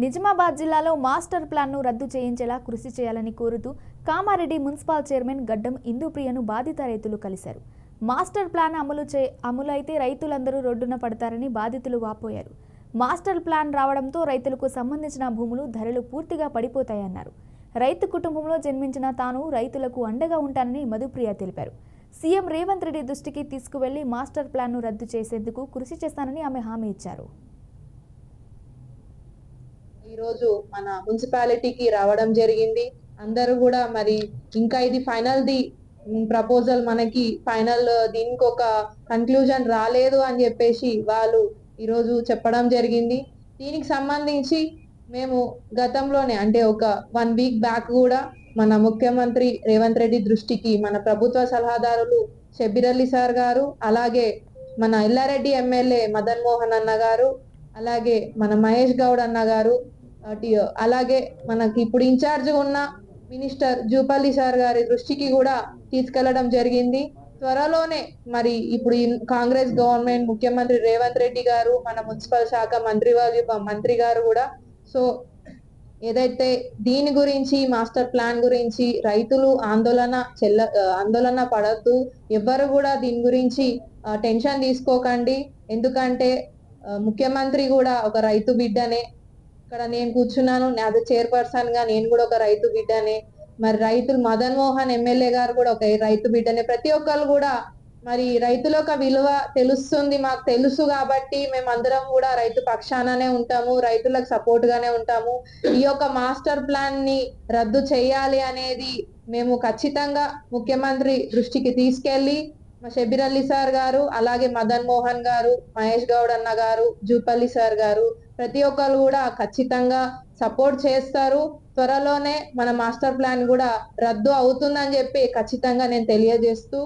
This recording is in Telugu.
నిజామాబాద్ జిల్లాలో మాస్టర్ ప్లాన్ను రద్దు చేయించేలా కృషి చేయాలని కోరుతూ కామారెడ్డి మున్సిపల్ చైర్మన్ గడ్డం ఇందుప్రియను బాధిత రైతులు కలిశారు. మాస్టర్ ప్లాన్ అమలు అయితే రైతులందరూ రోడ్డున పడతారని బాధితులు వాపోయారు. మాస్టర్ ప్లాన్ రావడంతో రైతులకు సంబంధించిన భూములు ధరలు పూర్తిగా పడిపోతాయన్నారు. రైతు కుటుంబంలో జన్మించిన తాను రైతులకు అండగా ఉంటానని మధుప్రియ తెలిపారు. సీఎం రేవంత్ రెడ్డి దృష్టికి తీసుకువెళ్లి మాస్టర్ ప్లాన్ను రద్దు చేసేందుకు కృషి చేస్తానని ఆమె హామీ ఇచ్చారు. ఈ రోజు మన మున్సిపాలిటీకి రావడం జరిగింది. అందరూ కూడా మరి ఇంకా ఇది ఫైనల్ ది ప్రపోజల్, మనకి ఫైనల్ దీనికి ఒక కన్క్లూజన్ రాలేదు అని చెప్పేసి వాళ్ళు ఈరోజు చెప్పడం జరిగింది. దీనికి సంబంధించి మేము గతంలోనే అంటే ఒక 1 వీక్ బ్యాక్ కూడా మన ముఖ్యమంత్రి రేవంత్ రెడ్డి దృష్టికి మన ప్రభుత్వ సలహాదారులు షబ్బీర్ అలీ సార్ గారు, అలాగే మన ఎల్లారెడ్డి ఎమ్మెల్యే మదన్ మోహన్ అన్న గారు, అలాగే మన మహేష్ గౌడ్ అన్న గారు, అలాగే మనకి ఇప్పుడు ఇన్ఛార్జ్ ఉన్న మినిస్టర్ జూపల్లి సార్ గారి దృష్టికి కూడా తీసుకెళ్లడం జరిగింది. త్వరలోనే మరి ఇప్పుడు కాంగ్రెస్ గవర్నమెంట్ ముఖ్యమంత్రి రేవంత్ రెడ్డి గారు, మన మున్సిపల్ శాఖ మంత్రి గారు కూడా ఏదైతే దీని గురించి మాస్టర్ ప్లాన్ గురించి రైతులు ఆందోళన పడద్దు, ఎవ్వరు కూడా దీని గురించి టెన్షన్ తీసుకోకండి. ఎందుకంటే ముఖ్యమంత్రి కూడా ఒక రైతు బిడ్డనే. ఇక్కడ నేను కూర్చున్నాను, నాది చైర్పర్సన్ గా నేను కూడా ఒక రైతు బిడ్డనే. మరి రైతులు మదన్ మోహన్ ఎమ్మెల్యే గారు కూడా ఒక రైతు బిడ్డనే. ప్రతి ఒక్కరు కూడా మరి రైతుల యొక్క విలువ తెలుస్తుంది, మాకు తెలుసు కాబట్టి మేమందరం కూడా రైతు పక్షాననే ఉంటాము, రైతులకు సపోర్ట్ గానే ఉంటాము. ఈ యొక్క మాస్టర్ ప్లాన్ ని రద్దు చేయాలి అనేది మేము ఖచ్చితంగా ముఖ్యమంత్రి దృష్టికి తీసుకెళ్లి మా షబ్బీర్ అలీ సార్ గారు, అలాగే మదన్ మోహన్ గారు, మహేష్ గౌడ్ అన్న గారు, జూపల్లి సార్ గారు ప్రతి ఒక్కరు కూడా ఖచ్చితంగా సపోర్ట్ చేస్తారు. త్వరలోనే మన మాస్టర్ ప్లాన్ కూడా రద్దు అవుతుందని చెప్పి ఖచ్చితంగా నేను తెలియజేస్తూ